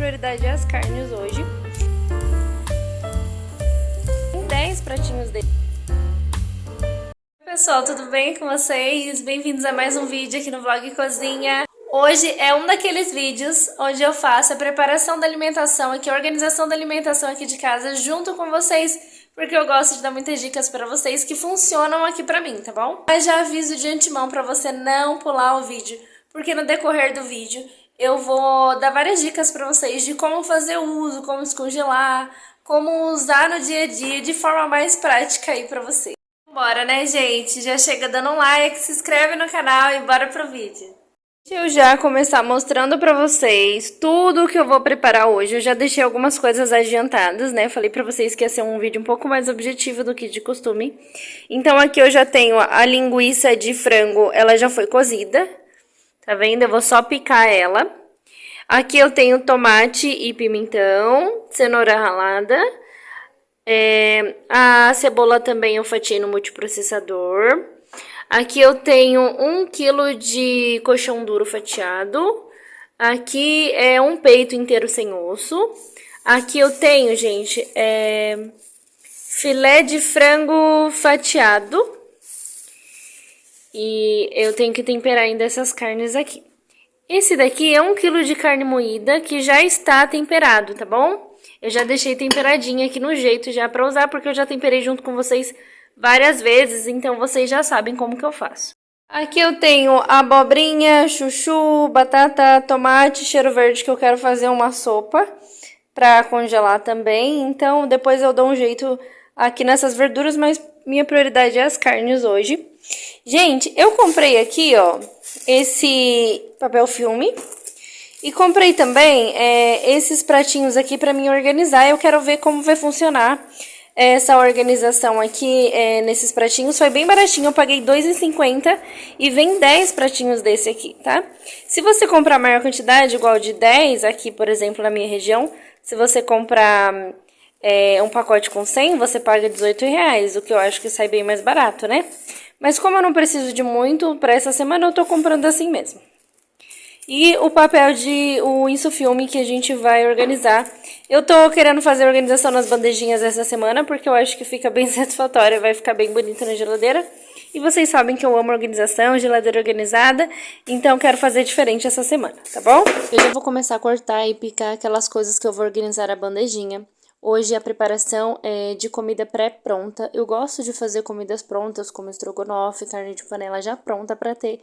prioridade é as carnes hoje. Tem 10 pratinhos dele. Oi pessoal, tudo bem com vocês? Bem-vindos a mais um vídeo aqui no Vlog Cozinha. Hoje é um daqueles vídeos onde eu faço a preparação da alimentação aqui, a organização da alimentação aqui de casa junto com vocês, porque eu gosto de dar muitas dicas pra vocês que funcionam aqui pra mim, tá bom? Mas já aviso de antemão pra você não pular o vídeo, porque no decorrer do vídeo eu vou dar várias dicas pra vocês de como fazer o uso, como descongelar, como usar no dia a dia de forma mais prática aí pra vocês. Bora, né, gente? Já chega dando um like, se inscreve no canal e bora pro vídeo. Deixa eu já começar mostrando pra vocês tudo o que eu vou preparar hoje. Eu já deixei algumas coisas adiantadas, né? Falei pra vocês que ia ser um vídeo um pouco mais objetivo do que de costume. Então aqui eu já tenho a linguiça de frango, ela já foi cozida. Tá vendo? Eu vou só picar ela. Aqui eu tenho tomate e pimentão, cenoura ralada. A cebola também eu fatiei no multiprocessador. Aqui eu tenho 1 kg de coxão duro fatiado. Aqui é um peito inteiro sem osso. Aqui eu tenho, gente, filé de frango fatiado. E eu tenho que temperar ainda essas carnes aqui. Esse daqui é 1 kg de carne moída que já está temperado, tá bom? Eu já deixei temperadinha aqui no jeito já pra usar, porque eu já temperei junto com vocês várias vezes, então vocês já sabem como que eu faço. Aqui eu tenho abobrinha, chuchu, batata, tomate, cheiro verde, que eu quero fazer uma sopa pra congelar também. Então depois eu dou um jeito aqui nessas verduras, mas minha prioridade é as carnes hoje. Gente, eu comprei aqui, ó, esse papel filme. E comprei também esses pratinhos aqui pra mim organizar. Eu quero ver como vai funcionar essa organização aqui nesses pratinhos. Foi bem baratinho, eu paguei R$2,50 e vem 10 pratinhos desse aqui, tá? Se você comprar maior quantidade, igual de 10, aqui, por exemplo, na minha região, se você comprar um pacote com 100, você paga R$18, o que eu acho que sai bem mais barato, né? Mas como eu não preciso de muito pra essa semana, eu tô comprando assim mesmo. E o papel o insufilme que a gente vai organizar. Eu tô querendo fazer a organização nas bandejinhas essa semana, porque eu acho que fica bem satisfatório, vai ficar bem bonito na geladeira. E vocês sabem que eu amo organização, geladeira organizada, então quero fazer diferente essa semana, tá bom? Eu já vou começar a cortar e picar aquelas coisas que eu vou organizar a bandejinha. Hoje a preparação é de comida pré-pronta. Eu gosto de fazer comidas prontas, como estrogonofe, carne de panela já pronta pra ter.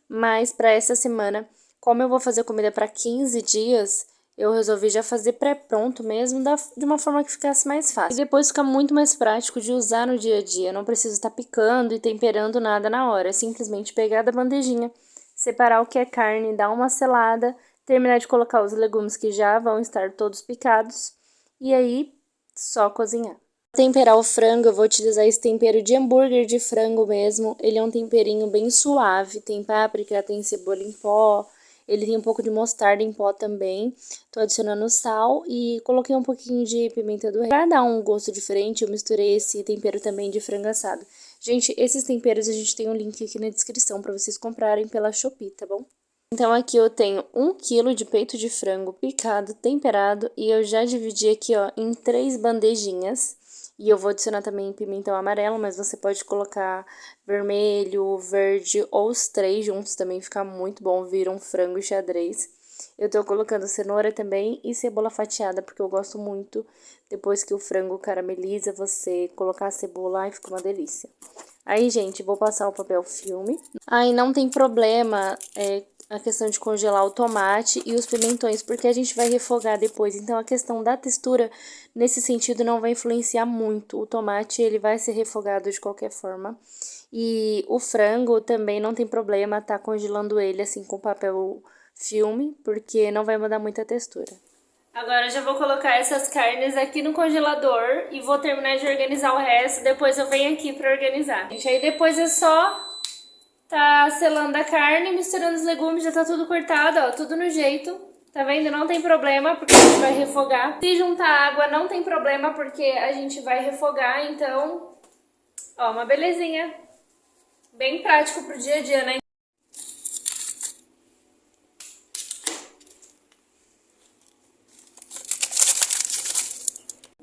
Mas pra essa semana, como eu vou fazer comida para 15 dias, eu resolvi já fazer pré-pronto mesmo, de uma forma que ficasse mais fácil. E depois fica muito mais prático de usar no dia a dia. Não preciso estar picando e temperando nada na hora. É simplesmente pegar da bandejinha, separar o que é carne, dar uma selada, terminar de colocar os legumes que já vão estar todos picados. E aí, só cozinhar. Para temperar o frango, eu vou utilizar esse tempero de hambúrguer de frango mesmo. Ele é um temperinho bem suave, tem páprica, tem cebola em pó. Ele tem um pouco de mostarda em pó também. Tô adicionando sal e coloquei um pouquinho de pimenta do reino. Pra dar um gosto diferente, eu misturei esse tempero também de frango assado. Gente, esses temperos a gente tem um link aqui na descrição pra vocês comprarem pela Shopee, tá bom? Então aqui eu tenho 1 kg de peito de frango picado, temperado, e eu já dividi aqui, ó, em 3 bandejinhas. E eu vou adicionar também pimentão amarelo, mas você pode colocar vermelho, verde ou os 3 juntos também, fica muito bom, vira um frango xadrez. Eu tô colocando cenoura também e cebola fatiada, porque eu gosto muito, depois que o frango carameliza, você colocar a cebola e fica uma delícia. Aí, gente, vou passar o papel filme. Aí não tem problema a questão de congelar o tomate e os pimentões, porque a gente vai refogar depois. Então, a questão da textura, nesse sentido, não vai influenciar muito. O tomate, ele vai ser refogado de qualquer forma. E o frango também não tem problema tá congelando ele assim com papel filme, porque não vai mudar muito a textura. Agora eu já vou colocar essas carnes aqui no congelador e vou terminar de organizar o resto, depois eu venho aqui pra organizar. Gente, aí depois é só tá selando a carne, misturando os legumes, já tá tudo cortado, ó, tudo no jeito. Tá vendo? Não tem problema, porque a gente vai refogar. Se juntar água, não tem problema, porque a gente vai refogar, então, ó, uma belezinha. Bem prático pro dia a dia, né?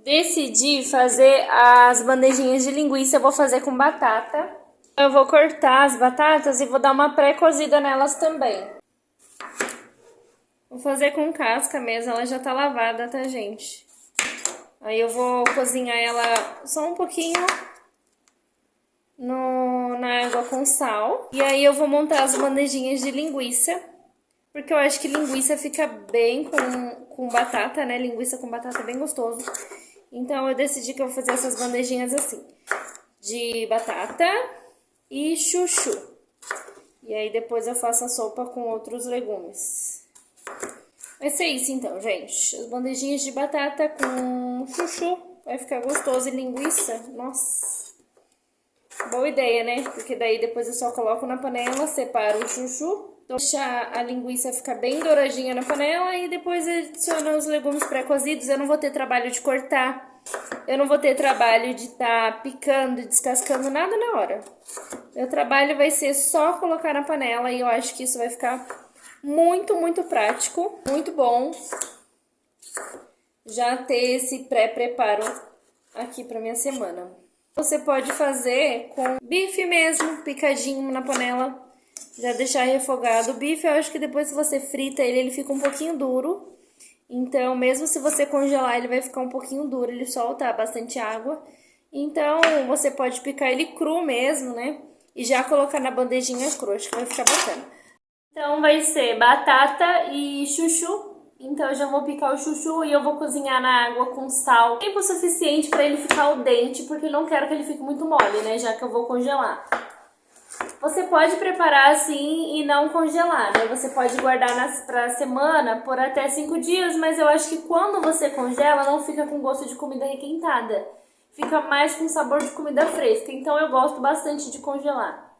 Decidi fazer as bandejinhas de linguiça, eu vou fazer com batata. Eu vou cortar as batatas e vou dar uma pré-cozida nelas também. Vou fazer com casca mesmo, ela já tá lavada, tá, gente? Aí eu vou cozinhar ela só um pouquinho na água com sal. E aí eu vou montar as bandejinhas de linguiça, porque eu acho que linguiça fica bem com batata, né? Linguiça com batata é bem gostoso. Então eu decidi que eu vou fazer essas bandejinhas assim, de batata e chuchu. E aí depois eu faço a sopa com outros legumes. Vai ser isso então, gente. As bandejinhas de batata com chuchu. Vai ficar gostoso. E linguiça, nossa. Boa ideia, né? Porque daí depois eu só coloco na panela, separo o chuchu. Deixa a linguiça ficar bem douradinha na panela e depois adiciono os legumes pré-cozidos. Eu não vou ter trabalho de cortar. Eu não vou ter trabalho de estar picando e descascando nada na hora. Meu trabalho vai ser só colocar na panela e eu acho que isso vai ficar muito, muito prático, muito bom. Já ter esse pré-preparo aqui pra minha semana. Você pode fazer com bife mesmo, picadinho na panela, já deixar refogado. O bife, eu acho que depois que você frita ele, ele fica um pouquinho duro. Então, mesmo se você congelar, ele vai ficar um pouquinho duro, ele solta bastante água. Então, você pode picar ele cru mesmo, né? E já colocar na bandejinha crua, acho que vai ficar bacana. Então, vai ser batata e chuchu. Então, eu já vou picar o chuchu e eu vou cozinhar na água com sal. Tempo suficiente para ele ficar al dente, porque eu não quero que ele fique muito mole, né? Já que eu vou congelar. Você pode preparar assim e não congelar, né? Você pode guardar pra semana por até 5 dias, mas eu acho que quando você congela não fica com gosto de comida requentada. Fica mais com sabor de comida fresca, então eu gosto bastante de congelar.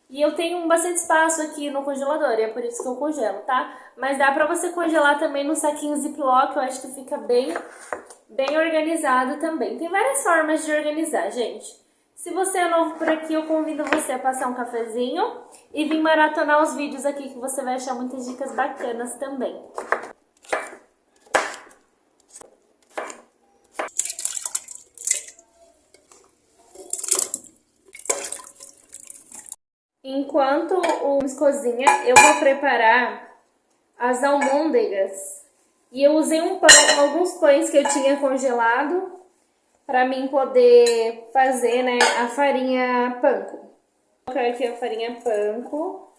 E eu tenho bastante espaço aqui no congelador, e é por isso que eu congelo, tá? Mas dá pra você congelar também no saquinho Ziploc, eu acho que fica bem organizado também. Tem várias formas de organizar, gente. Se você é novo por aqui, eu convido você a passar um cafezinho e vir maratonar os vídeos aqui, que você vai achar muitas dicas bacanas também. Enquanto o cozinha, eu vou preparar as almôndegas. E eu usei alguns pães que eu tinha congelado para mim poder fazer, né, a farinha panko. Vou colocar aqui a farinha panko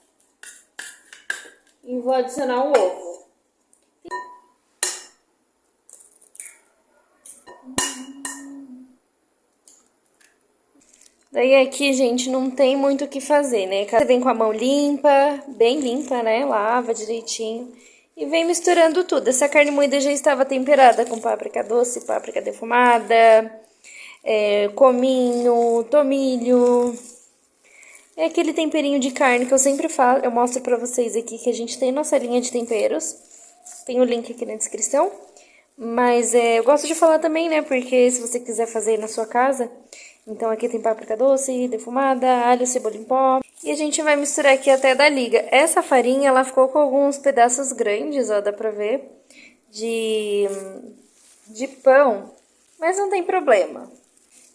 e vou adicionar o ovo. Daí aqui, gente, não tem muito o que fazer, né? Você vem com a mão limpa, bem limpa, né? Lava direitinho. E vem misturando tudo. Essa carne moída já estava temperada com páprica doce, páprica defumada, cominho, tomilho. É aquele temperinho de carne que eu sempre falo. Eu mostro pra vocês aqui que a gente tem nossa linha de temperos. Tem o link aqui na descrição. Mas eu gosto de falar também, né? Porque se você quiser fazer na sua casa... Então, aqui tem páprica doce, defumada, alho, cebola em pó. E a gente vai misturar aqui até dar liga. Essa farinha, ela ficou com alguns pedaços grandes, ó, dá pra ver, de pão. Mas não tem problema.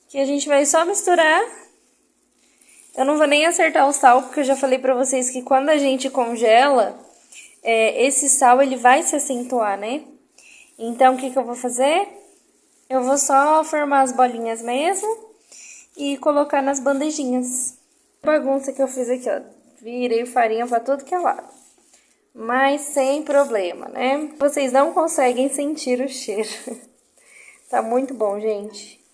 Aqui a gente vai só misturar. Eu não vou nem acertar o sal, porque eu já falei pra vocês que quando a gente congela, esse sal, ele vai se acentuar, né? Então, o que eu vou fazer? Eu vou só formar as bolinhas mesmo. E colocar nas bandejinhas. A bagunça que eu fiz aqui, ó. Virei farinha pra tudo que é lado. Mas sem problema, né? Vocês não conseguem sentir o cheiro. Tá muito bom, gente.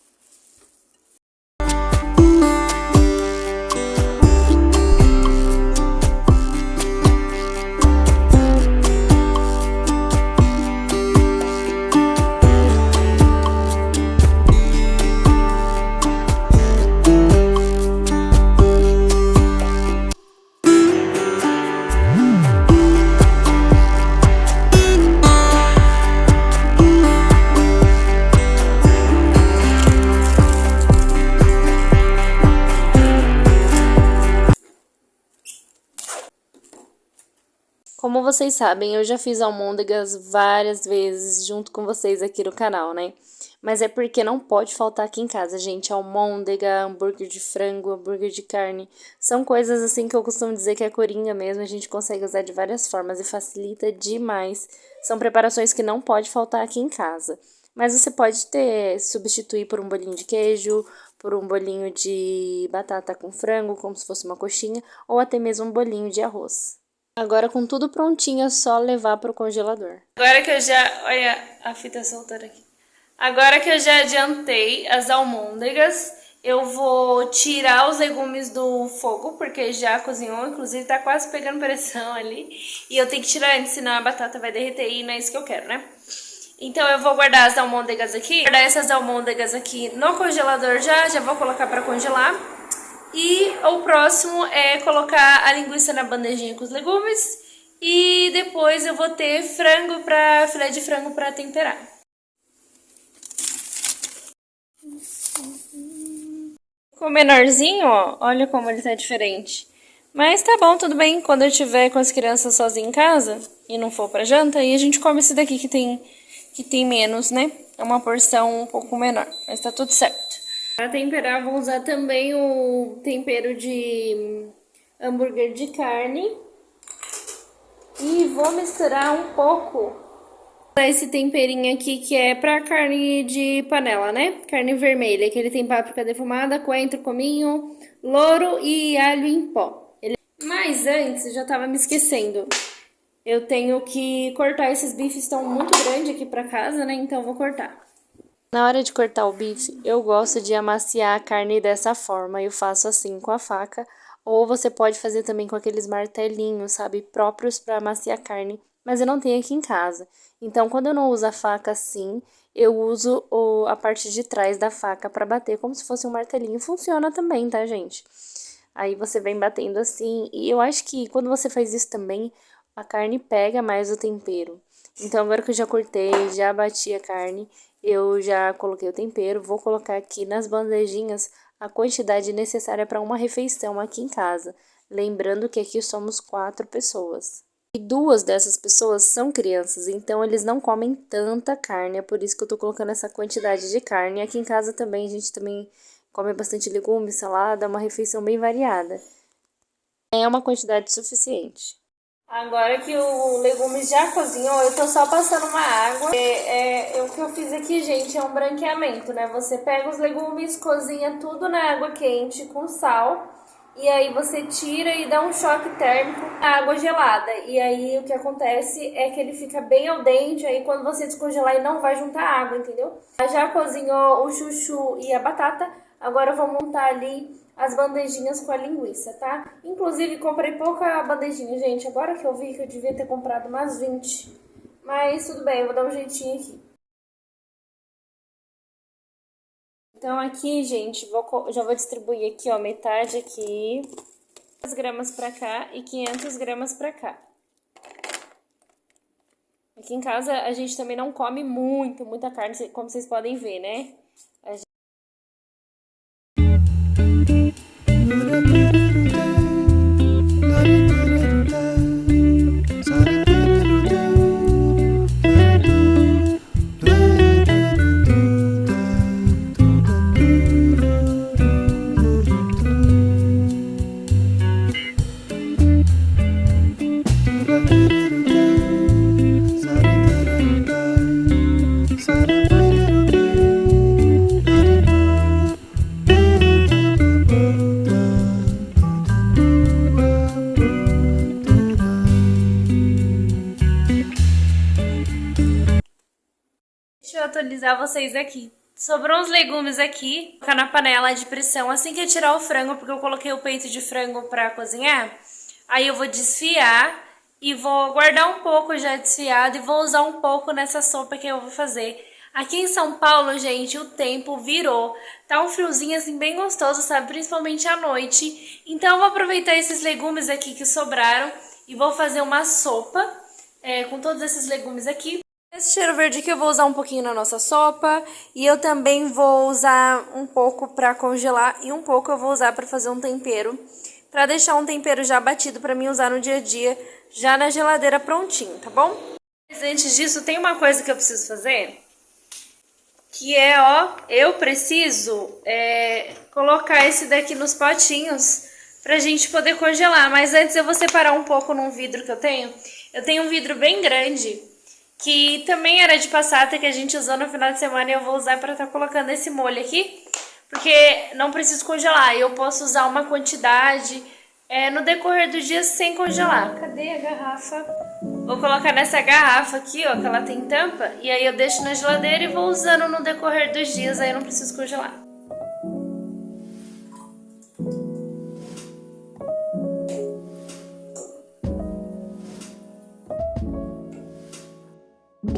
Como vocês sabem, eu já fiz almôndegas várias vezes junto com vocês aqui no canal, né? mas é porque não pode faltar aqui em casa, gente. Almôndega, hambúrguer de frango, hambúrguer de carne. São coisas assim que eu costumo dizer que é coringa mesmo. A gente consegue usar de várias formas e facilita demais. São preparações que não pode faltar aqui em casa. Mas você pode substituir por um bolinho de queijo, por um bolinho de batata com frango, como se fosse uma coxinha, ou até mesmo um bolinho de arroz. Agora, com tudo prontinho, é só levar para o congelador. Agora que eu já... Olha a fita soltando aqui. Agora que eu já adiantei as almôndegas, eu vou tirar os legumes do fogo, porque já cozinhou, inclusive tá quase pegando pressão ali. E eu tenho que tirar antes, senão a batata vai derreter e não é isso que eu quero, né? Então eu vou guardar as almôndegas aqui, guardar essas almôndegas aqui no congelador já vou colocar para congelar. E o próximo é colocar a linguiça na bandejinha com os legumes. E depois eu vou ter filé de frango para temperar. Ficou menorzinho, ó. Olha como ele tá diferente. Mas tá bom, tudo bem. Quando eu estiver com as crianças sozinha em casa e não for pra janta, aí a gente come esse daqui que tem menos, né? É uma porção um pouco menor, mas tá tudo certo. Para temperar, vou usar também o tempero de hambúrguer de carne. E vou misturar um pouco esse temperinho aqui que é pra carne de panela, né? Carne vermelha, que ele tem páprica defumada, coentro, cominho, louro e alho em pó. Mas antes, eu já tava me esquecendo. Eu tenho que cortar esses bifes, estão muito grandes aqui pra casa, né? Então eu vou cortar. Na hora de cortar o bife, eu gosto de amaciar a carne dessa forma. Eu faço assim com a faca, ou você pode fazer também com aqueles martelinhos, sabe? Próprios para amaciar a carne, mas eu não tenho aqui em casa. Então, quando eu não uso a faca assim, eu uso a parte de trás da faca para bater como se fosse um martelinho. Funciona também, tá, gente? Aí você vem batendo assim, e eu acho que quando você faz isso também, a carne pega mais o tempero. Então, agora que eu já cortei, já bati a carne, eu já coloquei o tempero, vou colocar aqui nas bandejinhas a quantidade necessária para uma refeição aqui em casa. Lembrando que aqui somos 4 pessoas. E 2 dessas pessoas são crianças, então eles não comem tanta carne, é por isso que eu tô colocando essa quantidade de carne. Aqui em casa também, a gente também come bastante legumes, salada, uma refeição bem variada. É uma quantidade suficiente. Agora que o legume já cozinhou, eu tô só passando uma água. O que eu fiz aqui, gente, é um branqueamento, né? Você pega os legumes, cozinha tudo na água quente com sal. E aí você tira e dá um choque térmico na água gelada. E aí o que acontece é que ele fica bem al dente. Aí quando você descongelar, ele não vai juntar água, entendeu? Já cozinhou o chuchu e a batata. Agora eu vou montar ali as bandejinhas com a linguiça, tá? Inclusive, comprei pouca bandejinha, gente. Agora que eu vi que eu devia ter comprado umas 20. Mas tudo bem, eu vou dar um jeitinho aqui. Então, aqui, gente, já vou distribuir aqui, ó, metade aqui. 500 gramas pra cá e 500 gramas pra cá. Aqui em casa, a gente também não come muita carne, como vocês podem ver, né? Deixa eu atualizar vocês aqui. Sobrou uns legumes aqui, vou colocar na panela de pressão assim que eu tirar o frango, porque eu coloquei o peito de frango pra cozinhar. Aí eu vou desfiar e vou guardar um pouco já desfiado e vou usar um pouco nessa sopa que eu vou fazer. Aqui em São Paulo, gente, o tempo virou. Tá um friozinho assim bem gostoso, sabe? Principalmente à noite. Então eu vou aproveitar esses legumes aqui que sobraram e vou fazer uma sopa com todos esses legumes aqui. Esse cheiro verde aqui eu vou usar um pouquinho na nossa sopa e eu também vou usar um pouco para congelar e um pouco eu vou usar para fazer um tempero, para deixar um tempero já batido para mim usar no dia a dia, já na geladeira prontinho, tá bom? Mas antes disso, tem uma coisa que eu preciso fazer. que é, ó, eu preciso colocar esse daqui nos potinhos pra gente poder congelar. Mas antes eu vou separar um pouco num vidro que eu tenho. Eu tenho um vidro bem grande, que também era de passata, que a gente usou no final de semana e eu vou usar pra estar colocando esse molho aqui. Porque não preciso congelar, eu posso usar uma quantidade no decorrer do dia sem congelar. Cadê a garrafa? Vou colocar nessa garrafa aqui, ó, que ela tem tampa, e aí eu deixo na geladeira e vou usando no decorrer dos dias, aí eu não preciso congelar.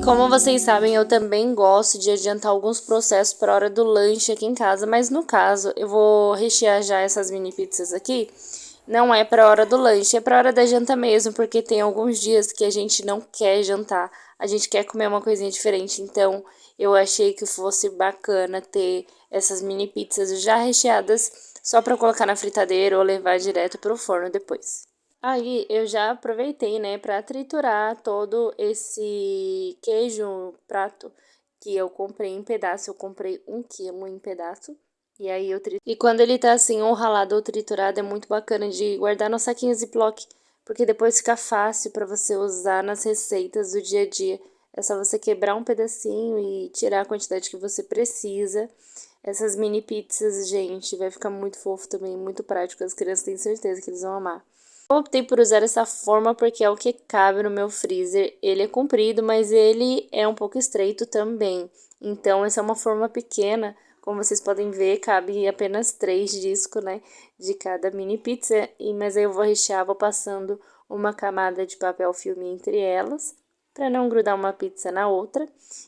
Como vocês sabem, eu também gosto de adiantar alguns processos para a hora do lanche aqui em casa, mas no caso, eu vou rechear já essas mini pizzas aqui. Não é para a hora do lanche, é para a hora da janta mesmo, porque tem alguns dias que a gente não quer jantar, a gente quer comer uma coisinha diferente, então eu achei que fosse bacana ter essas mini pizzas já recheadas só para colocar na fritadeira ou levar direto para o forno depois. Aí eu já aproveitei, né, para triturar todo esse queijo prato que eu comprei em pedaço. Eu comprei 1 quilo em pedaço. E aí E quando ele tá assim, ou ralado ou triturado, é muito bacana de guardar no saquinho Ziploc, porque depois fica fácil para você usar nas receitas do dia a dia. É só você quebrar um pedacinho e tirar a quantidade que você precisa. Essas mini pizzas, gente, vai ficar muito fofo também, muito prático. As crianças têm certeza que eles vão amar. Eu optei por usar essa forma porque é o que cabe no meu freezer. Ele é comprido, mas ele é um pouco estreito também. Então, essa é uma forma pequena. Como vocês podem ver, cabe apenas 3 discos, né, de cada mini pizza. Mas aí eu vou rechear, vou passando uma camada de papel filme entre elas, para não grudar uma pizza na outra.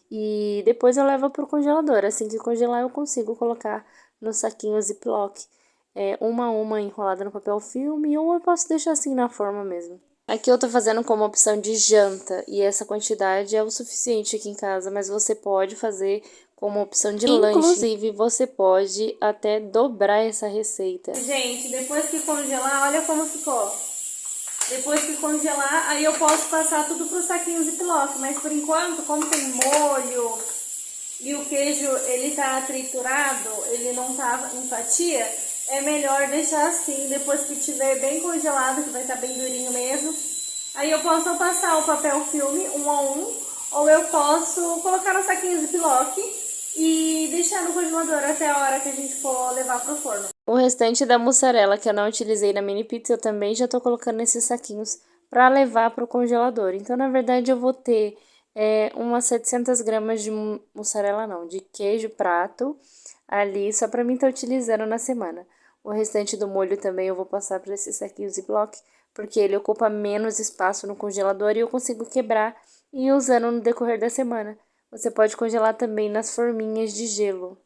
E depois eu levo pro congelador. Assim que congelar, eu consigo colocar no saquinho Ziploc. Uma a uma enrolada no papel filme, ou eu posso deixar assim na forma mesmo. Aqui eu tô fazendo como opção de janta, e essa quantidade é o suficiente aqui em casa, mas você pode fazer como opção de lanche. Inclusive, você pode até dobrar essa receita. Gente, depois que congelar, olha como ficou. Depois que congelar, aí eu posso passar tudo pro saquinho Ziploc, mas por enquanto, como tem molho e o queijo ele tá triturado, ele não tá em fatia, é melhor deixar assim, depois que tiver bem congelado, que vai estar bem durinho mesmo. Aí eu posso passar o papel filme 1 a 1, ou eu posso colocar no saquinho Ziploc e deixar no congelador até a hora que a gente for levar pro forno. O restante da mussarela que eu não utilizei na mini pizza, eu também já tô colocando nesses saquinhos para levar pro congelador. Então, na verdade, eu vou ter umas 700 gramas de mussarela, não, de queijo prato ali, só para mim estar utilizando na semana. O restante do molho também eu vou passar para esse saquinho Ziploc, porque ele ocupa menos espaço no congelador e eu consigo quebrar e ir usando no decorrer da semana. Você pode congelar também nas forminhas de gelo.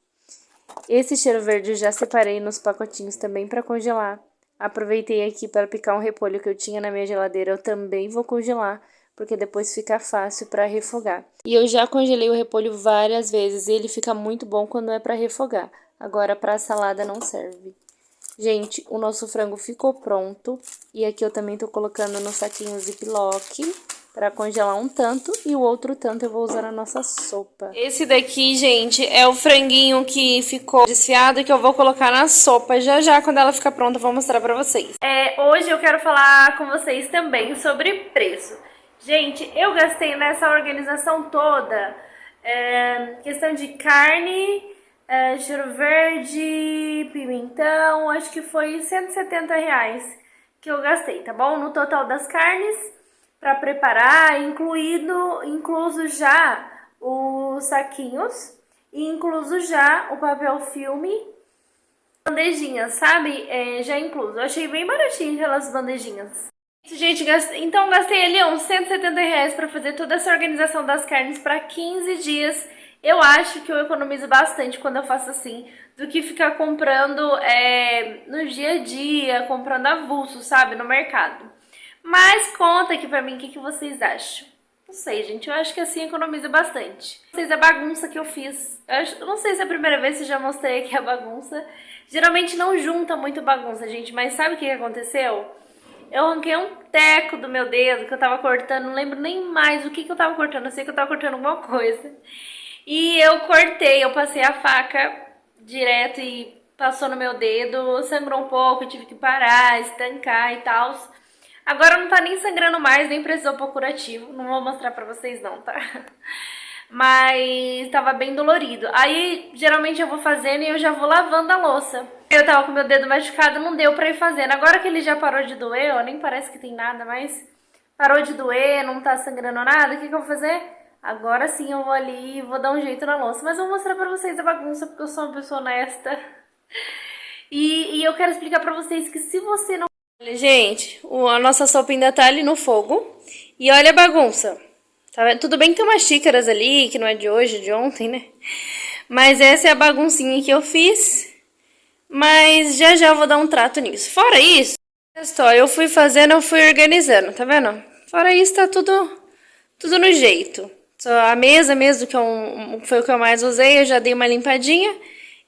Esse cheiro verde eu já separei nos pacotinhos também para congelar. Aproveitei aqui para picar um repolho que eu tinha na minha geladeira, eu também vou congelar, porque depois fica fácil para refogar. E eu já congelei o repolho várias vezes e ele fica muito bom quando é para refogar. Agora para salada não serve. Gente, o nosso frango ficou pronto. E aqui eu também tô colocando no saquinho Ziploc para congelar um tanto e o outro tanto eu vou usar na nossa sopa. Esse daqui, gente, é o franguinho que ficou desfiado que eu vou colocar na sopa já já. Quando ela ficar pronta eu vou mostrar pra vocês. Hoje eu quero falar com vocês também sobre preço. Gente, eu gastei nessa organização toda questão de carne, cheiro verde, pimentão, acho que foi R$ 170 que eu gastei, tá bom? No total das carnes para preparar, incluso já os saquinhos e incluso já o papel filme, bandejinhas, sabe? Já incluso. Eu achei bem baratinho aquelas bandejinhas. Gente, então gastei ali uns R$ 170 para fazer toda essa organização das carnes para 15 dias. Eu acho que eu economizo bastante quando eu faço assim, do que ficar comprando no dia a dia, comprando avulso, sabe, no mercado. Mas conta aqui pra mim o que vocês acham. Não sei, gente, eu acho que assim economiza bastante. Vocês a bagunça que eu fiz. Eu não sei se é a primeira vez que eu já mostrei aqui a bagunça. Geralmente não junta muito bagunça, gente, mas sabe o que aconteceu? Eu arranquei um teco do meu dedo que eu tava cortando, não lembro nem mais o que eu tava cortando, eu sei que eu tava cortando alguma coisa. E eu cortei, eu passei a faca direto e passou no meu dedo, sangrou um pouco, eu tive que parar, estancar e tal. Agora não tá nem sangrando mais, nem precisou pôr curativo. Não vou mostrar pra vocês não, tá? Mas tava bem dolorido. Aí, geralmente eu vou fazendo e eu já vou lavando a louça. Eu tava com meu dedo machucado, não deu pra ir fazendo. Agora que ele já parou de doer, ó, nem parece que tem nada, mas parou de doer, não tá sangrando nada, o que que eu vou fazer? Agora sim eu vou ali e vou dar um jeito na louça. Mas eu vou mostrar pra vocês a bagunça, porque eu sou uma pessoa honesta. E eu quero explicar pra vocês que se você não... Olha, gente, a nossa sopa ainda tá ali no fogo. E olha a bagunça. Tá vendo? Tudo bem que tem umas xícaras ali, que não é de hoje, é de ontem, né? Mas essa é a baguncinha que eu fiz. Mas já já eu vou dar um trato nisso. Fora isso, olha só, eu fui fazendo, eu fui organizando, tá vendo? Fora isso, tá tudo no jeito. Só a mesa mesmo, que foi o que eu mais usei, eu já dei uma limpadinha.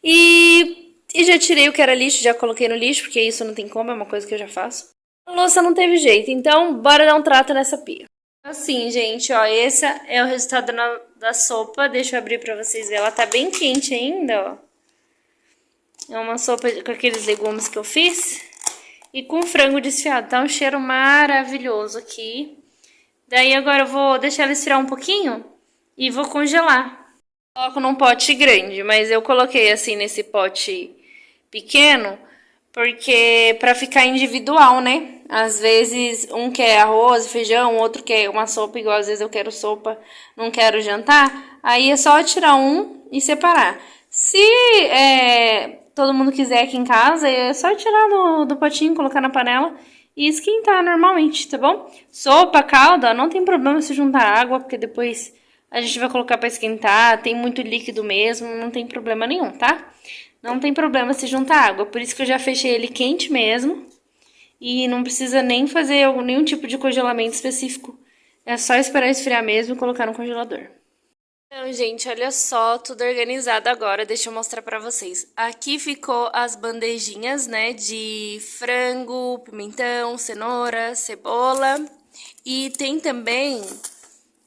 E já tirei o que era lixo, já coloquei no lixo, porque isso não tem como, é uma coisa que eu já faço. A louça não teve jeito, então bora dar um trato nessa pia. Assim, gente, ó, esse é o resultado da sopa. Deixa eu abrir pra vocês verem. Ela tá bem quente ainda, ó. É uma sopa com aqueles legumes que eu fiz. E com frango desfiado. Tá um cheiro maravilhoso aqui. Daí agora eu vou deixar ela esfriar um pouquinho e vou congelar. Coloco num pote grande, mas eu coloquei assim nesse pote pequeno, porque para ficar individual, né? Às vezes um quer arroz, feijão, outro quer uma sopa, igual às vezes eu quero sopa, não quero jantar. Aí é só tirar um e separar. Se todo mundo quiser aqui em casa, é só tirar do potinho, colocar na panela e esquentar normalmente, tá bom? Sopa, calda, não tem problema se juntar água, porque depois a gente vai colocar para esquentar, tem muito líquido mesmo, não tem problema nenhum, tá? Não tem problema se juntar água, por isso que eu já fechei ele quente mesmo. E não precisa nem fazer nenhum tipo de congelamento específico. É só esperar esfriar mesmo e colocar no congelador. Então, gente, olha só, tudo organizado agora, deixa eu mostrar pra vocês. Aqui ficou as bandejinhas, né, de frango, pimentão, cenoura, cebola. E tem também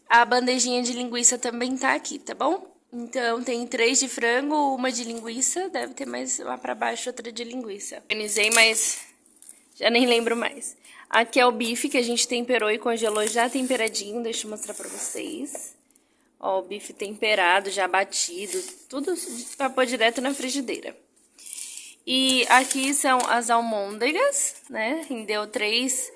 a bandejinha de linguiça também tá aqui, tá bom? Então, tem 3 de frango, uma de linguiça, deve ter mais lá pra baixo outra de linguiça. Organizei, mas já nem lembro mais. Aqui é o bife que a gente temperou e congelou já temperadinho, deixa eu mostrar pra vocês. Ó, o bife temperado, já batido, tudo pra pôr direto na frigideira. E aqui são as almôndegas, né? Rendeu 3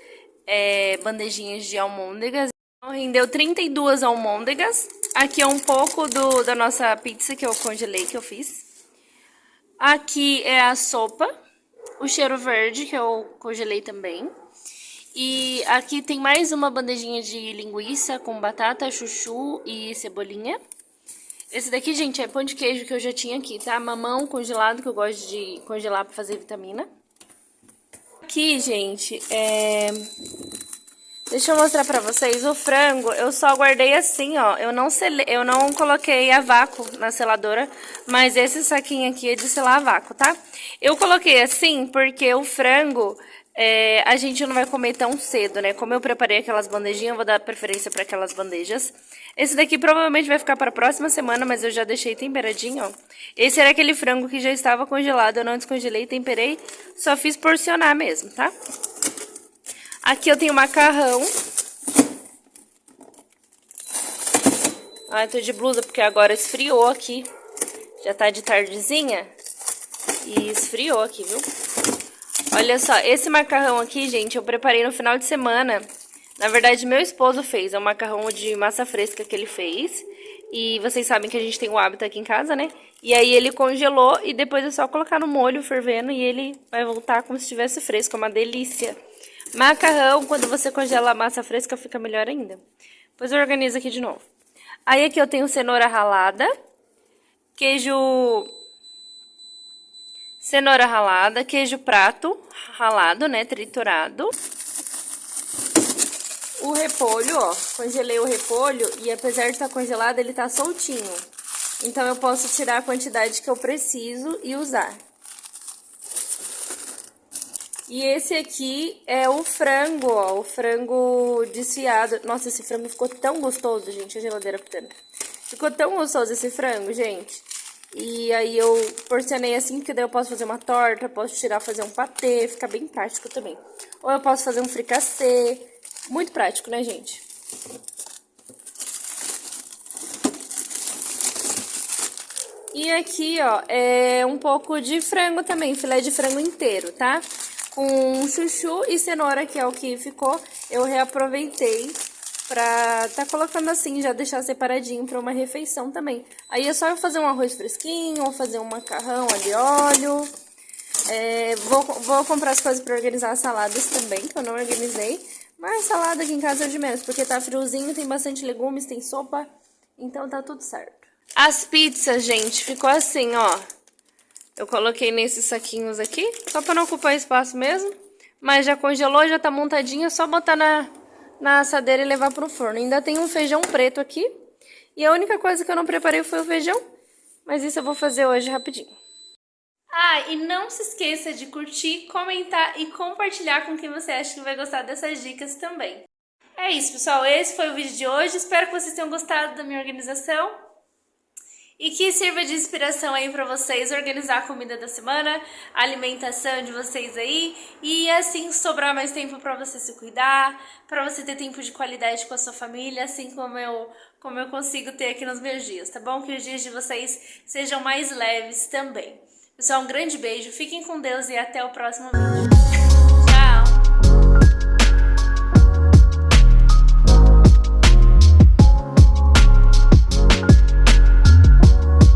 bandejinhas de almôndegas. Rendeu 32 almôndegas. Aqui é um pouco da nossa pizza que eu congelei, que eu fiz. Aqui é a sopa, o cheiro verde, que eu congelei também. E aqui tem mais uma bandejinha de linguiça com batata, chuchu e cebolinha. Esse daqui, gente, é pão de queijo que eu já tinha aqui, tá? Mamão congelado, que eu gosto de congelar pra fazer vitamina. Aqui, gente, deixa eu mostrar pra vocês, o frango eu só guardei assim, ó, eu não coloquei a vácuo na seladora, mas esse saquinho aqui é de selar a vácuo, tá? Eu coloquei assim porque o frango, a gente não vai comer tão cedo, né? Como eu preparei aquelas bandejinhas, eu vou dar preferência pra aquelas bandejas. Esse daqui provavelmente vai ficar para a próxima semana, mas eu já deixei temperadinho, ó. Esse era aquele frango que já estava congelado, eu não descongelei, temperei, só fiz porcionar mesmo, tá? Aqui eu tenho macarrão. Ah, eu tô de blusa porque agora esfriou aqui. Já tá de tardezinha. E esfriou aqui, viu? Olha só, esse macarrão aqui, gente, eu preparei no final de semana. Na verdade, meu esposo fez. É um macarrão de massa fresca que ele fez. E vocês sabem que a gente tem o hábito aqui em casa, né? E aí ele congelou e depois é só colocar no molho fervendo e ele vai voltar como se estivesse fresco. É uma delícia. Macarrão, quando você congela a massa fresca, fica melhor ainda. Depois eu organizo aqui de novo. Aí aqui eu tenho cenoura ralada, cenoura ralada, queijo prato ralado, né, triturado. O repolho, ó, congelei o repolho e apesar de estar congelado, ele tá soltinho. Então eu posso tirar a quantidade que eu preciso e usar. E esse aqui é o frango, ó, o frango desfiado. Nossa, esse frango ficou tão gostoso, gente, a geladeira pitando. Ficou tão gostoso esse frango, gente. E aí eu porcionei assim, porque daí eu posso fazer uma torta, posso tirar, fazer um patê, fica bem prático também. Ou eu posso fazer um fricassê, muito prático, né, gente? E aqui, ó, é um pouco de frango também, filé de frango inteiro, tá? Com chuchu e cenoura, que é o que ficou, eu reaproveitei pra tá colocando assim, já deixar separadinho pra uma refeição também. Aí é só eu fazer um arroz fresquinho, ou fazer um macarrão ali óleo. Vou comprar as coisas pra organizar as saladas também, que eu não organizei. Mas salada aqui em casa é de menos, porque tá friozinho, tem bastante legumes, tem sopa, então tá tudo certo. As pizzas, gente, ficou assim, ó. Eu coloquei nesses saquinhos aqui, só pra não ocupar espaço mesmo. Mas já congelou, já tá montadinho, é só botar na assadeira e levar pro forno. Ainda tem um feijão preto aqui. E a única coisa que eu não preparei foi o feijão. Mas isso eu vou fazer hoje rapidinho. Ah, e não se esqueça de curtir, comentar e compartilhar com quem você acha que vai gostar dessas dicas também. É isso, pessoal. Esse foi o vídeo de hoje. Espero que vocês tenham gostado da minha organização. E que sirva de inspiração aí pra vocês organizar a comida da semana, a alimentação de vocês aí. E assim sobrar mais tempo pra você se cuidar, pra você ter tempo de qualidade com a sua família, assim como eu consigo ter aqui nos meus dias, tá bom? Que os dias de vocês sejam mais leves também. Pessoal, um grande beijo, fiquem com Deus e até o próximo vídeo.